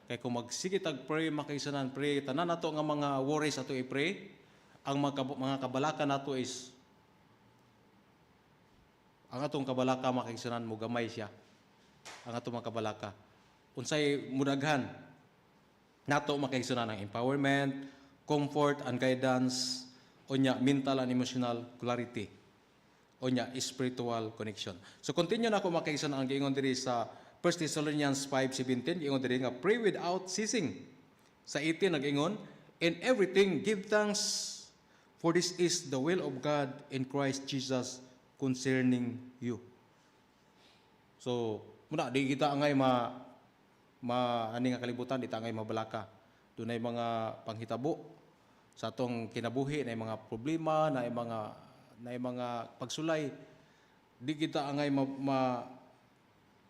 Kay kung magsigit ag pray makaisanan pray tanan nato nga mga worries ato i-pray, ang mga kabalaka nato is ang atong kabalaka makaisanan mo gamay siya. Ang atong mga kabalaka unsay mudaghan nato makaisanan ng empowerment, comfort and guidance, unya mental and emotional clarity, unya spiritual connection. So continue na ako makaisanan ang giingon diri sa 1 Thessalonians 5:17, giingon diri nga pray without ceasing. Sa 18 nag-ingon, in everything give thanks, for this is the will of God in Christ Jesus concerning you. So, muna di kita angay ani nga kalibutan, di ta angay mabalaka. Dunay mga panghitabo sa atong kinabuhi, na mga problema, na mga pagsulay. Di kita angay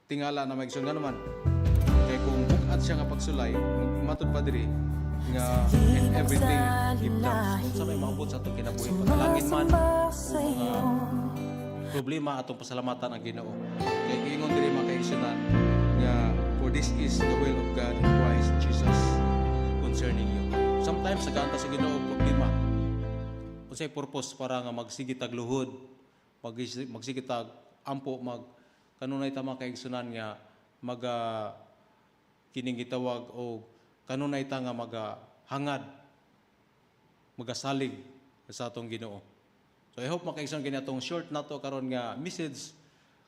tingala na magsun nga naman. Kaya kung bukat siya nga pagsulay, matod pa diri nga in everything give thanks. Kung sa may maabot sa itong kinabuhi, panalangin man, problema atong pasalamatan ang Ginoo. Kaya ingon diri mga kaigsunan nga for this is the will of God in Christ Jesus concerning you. Sometimes nagkaanta sa Ginoo problema. Unsay purpose para nga magsigitag luhod, magsigitag ampo, kanunay ta mga kaigsunan nga kining gitawag o kanunay ta nga hangad, magasalig sa atong Ginoo. So I hope makaigsunan kini atong short nato karon nga message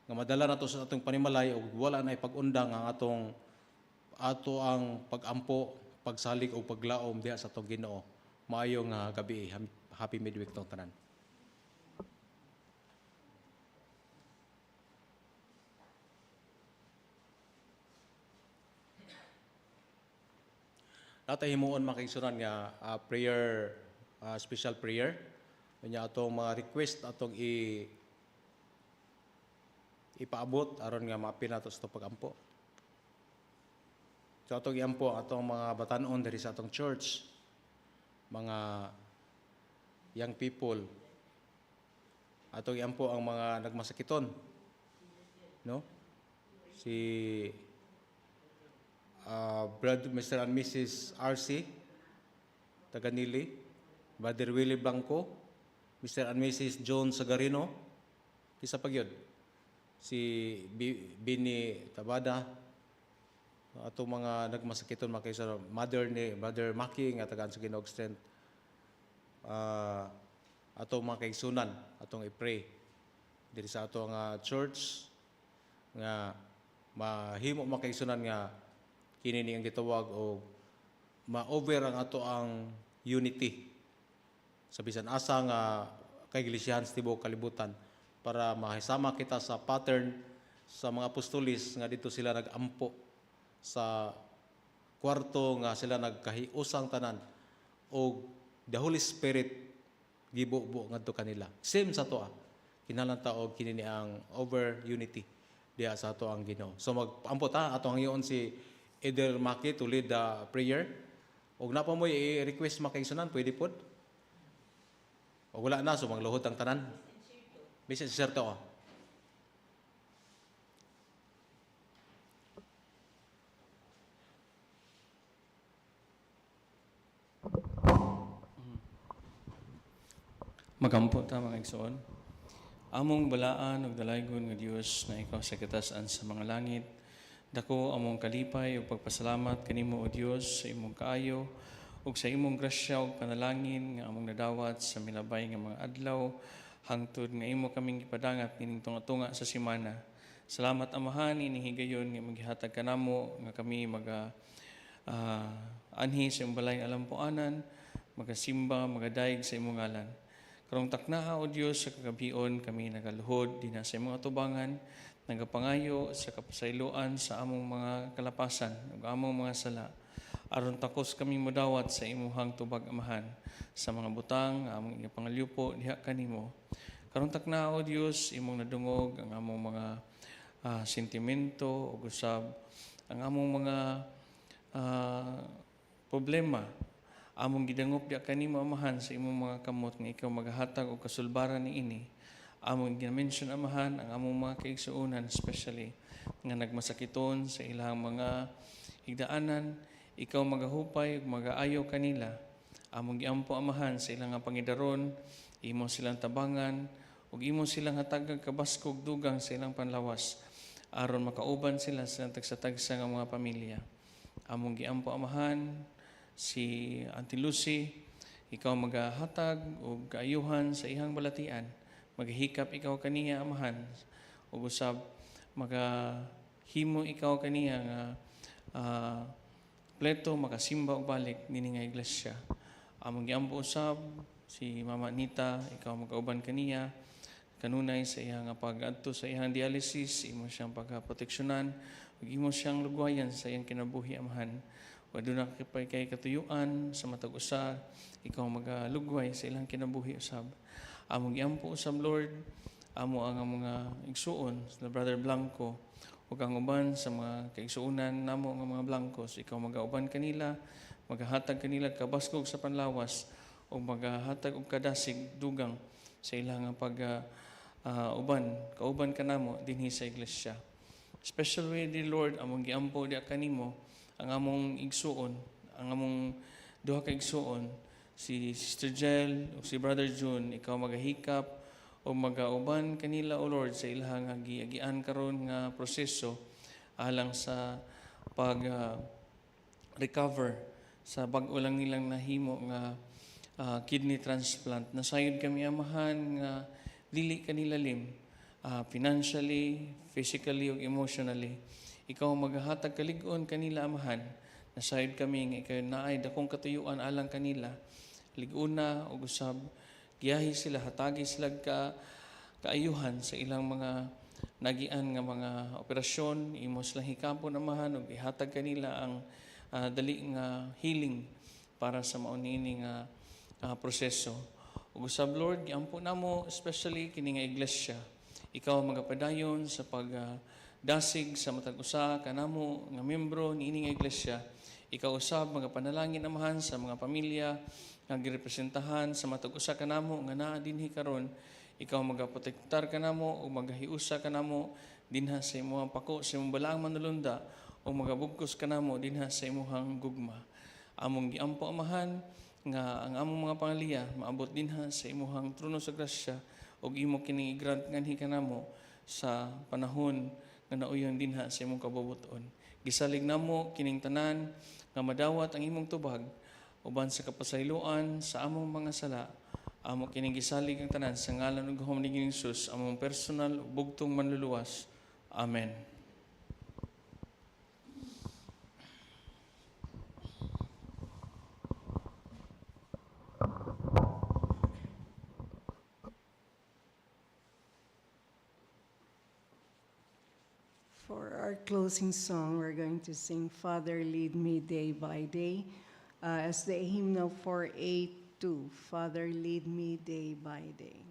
nga madala nato sa atong panimalay ug wala na ipag-undang ang ato ang pag-ampo, pagsalig o paglaom diha sa atong Ginoo. Maayong gabi. Happy midweek tong tanan. Natay himuon makaigsunan nga prayer, special prayer. Kanya atong mga request atong ipaabot aron nga maapil nato sa pag-ampo. So atong iampo atong mga batan-on diri sa atong church, mga young people. Atong iampo ang mga nagmasakiton. No? Si Brother Mr. and Mrs. RC Taganili, Brother Willie Blanco, Mr. and Mrs. John Sagarino, isa pa gyud si Bini Tabada, ato mga nagmasakiton makaysa mother ni Brother Maki nga tagaan sa Ginoo strength. Ato mga kaigsunan atong i-pray diri sa ato nga church nga mahimo makaigsunan nga kini ni ang gitawag o ma-over ang ato ang unity sa bisan asa nga kay iglesiyahan sa tibuok kalibutan para mahisama kita sa pattern sa mga apostolis nga dito sila nag-ampo sa kwarto nga sila nagkahiusang tanan o the Holy Spirit gibubo ngadto kanila. Same sa to kinahanglan ta og kini ni ang over unity diha sa ato ang Ginoo. So mag-ampo ta atong hiyon si Eder Maki to lead the prayer. Og napa mo i-request makaigsunan, pwede pod. O wala na, so mangluhod ang tanan. Bisa si Serto. Magampo ta mga igsoon. Among balaan ug dalaygon nga Dios na ikaw sa katasan sa mga langit. Dako among kalipay ug pagpasalamat kanimo o Dios sa imong kaayo ug sa imong grasya ug panalangin nga among nadawat sa milabay nga mga adlaw hangtod nga imo kaming gipadangat nining tunga-tunga sa semana. Salamat Amahan ining higayon nga maghihatag kanamo nga kami anhi sa imong balay alampuanan, magasimba, magadaig sa imong ngalan. Karong taknaa o Dios sa kagabion kami nagaluhod dinha sa imong atubangan, nagapangayo sa kapasayloan sa among mga kalapasan ug among mga sala aron takos kami modawat sa imuhang tubag Amahan sa mga butang among ipangalyupo diha kanimo. Karong taknaa o Dios imong nadungog ang among mga sentimento ug usab ang among mga problema among gidangop diha kanimo Amahan sa imong mga kamot nga ikaw maghatag og kasulbaran niini. Among gina-mention Amahan ang among mga kaigsuonan especially nga nagmasakiton sa ilang mga higdaanan, ikaw magahupay ug magaayo kanila. Among giampo amahan sa ilang nga pangidaron, imo silang tabangan ug imo silang hatagag kabaskog dugang sa ilang panlawas aron makauban sila sa tagsa-tagsa nga mga pamilya. Among giampo amahan si Auntie Lucy, ikaw magahatag ug kaayuhan sa ihang balatian. Maghihikap ikaw kaniya amahan ug usab magahimo ikaw kaniya nga pleto makasimba og balik dinhi nga iglesia. Among giampo usab si Mama Nita, ikaw magauban kaniya kanunay sa iyang pag-adto sa iyang dialysis, imo siyang pagproteksyonan ug imo siyang lugwayan sa iyang kinabuhi amahan. Waduna kay katuyuan sa matag usa, ikaw magalugway sa ilang kinabuhi usab. Among giampo usab Lord, amo ang mga igsuon sa Brother Blanco ug ang uban sa mga kaigsuonan namo nga mga Blancos, ikaw magauban kanila, magahatag kanila kabaskog sa panlawas o maghatag og kadasig dugang sa ilang kauban kanamo dinhi sa iglesia. Special way di Lord, among giampo di kanimo ang among igsuon, ang among duha ka igsuon, si Sister Jel o si Brother June, ikaw magahikap o magauban kanila o Lord sa ilang giagian karon nga proseso alang sa pag recover sa bag-o lang nilang nahimo nga kidney transplant. Nasayod kami amahan nga dili kanila lim financially, physically ug emotionally. Ikaw maghahatag kalig-on kanila amahan. Nasayod kami nga ikaw naay dakong katuyuan alang kanila. Lig-una ug usab giyahi sila, hatagi sila kaayuhan sa ilang mga nagian nga mga operasyon. Imo silang hikapon amahan ug ihatag kanila ang dali nga healing para sa maunini nga proseso. Ug usab Lord, giampo namo especially kini nga iglesia. Ikaw magapadayon sa pagdasig sa matag usa kanamo nga membro niini nga iglesia. Ikaw usab magapanalangin amahan sa mga pamilya nga girepresentahan sa matag usa kanamo nga naa dinhi karon. Ikaw magaprotektar kanamo o magahiusa kanamo dinha sa imong pako sa imong balaang manulunda o magabugkos kanamo dinha sa imong gugma. Among giampo amahan nga ang among mga pangaliya maabot dinha sa imong trono sa grasya ug imo kini grant nganhi kanamo sa panahon nga nauyon dinha sa imong kabubuton. Gisalig namo kining tanan nga madawat ang imong tubag uban sa kapasayloan sa among mga sala. Amo kining gisalig ang tanan sa ngalan ug gahom ni Jesus, among personal ug bugtong manluluwas. Amen. For our closing song, we're going to sing Father Lead Me Day by Day as the hymnal 482, Father Lead Me Day by Day.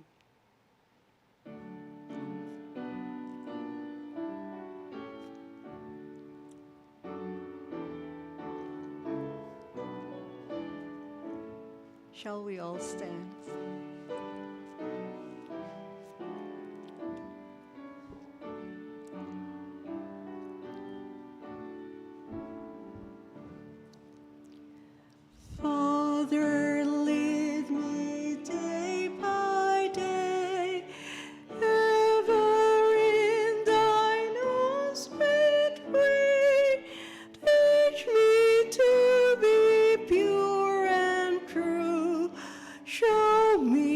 Shall we all stand? Father, lead me day by day, ever in thine own sweet way. Teach me to be pure and true. Show me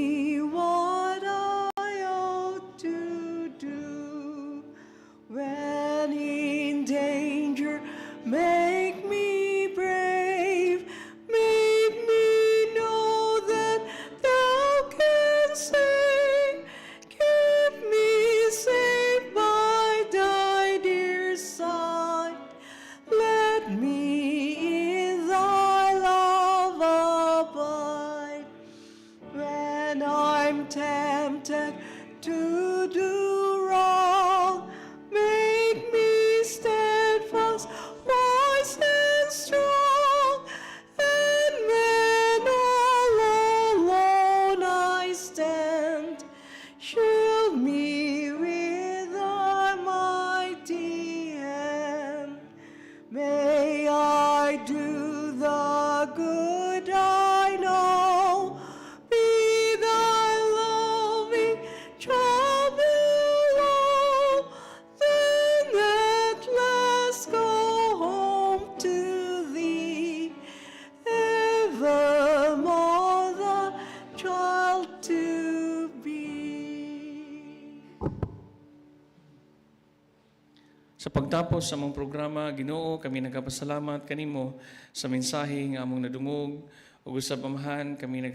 good I know. Be thy loving child below, then at last go home to thee, evermore the child to be. Sa pagtapos sa among programa, Ginoo, kami nagapasalamat kanimo sa mensahe nga among nadungog ug usab amahan kami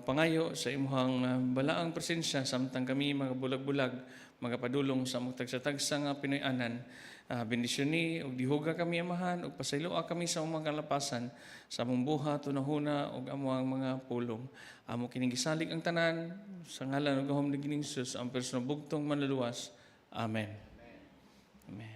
pangayo sa imuhang balaang presensya samtang kami mga bulag-bulag magapadulong sa among tagsa-tagsa nga Pinoy-anan. Bendisyon ni ug dihuga kami amahan ug pasayloa kami sa among kalapasan sa among buhat tunahuna ug among mga pulong. Amo kining gisalig ang tanan sa ngalan ug gahom ni Hesus ang personal bugtong manluluwas. Amen. Amen.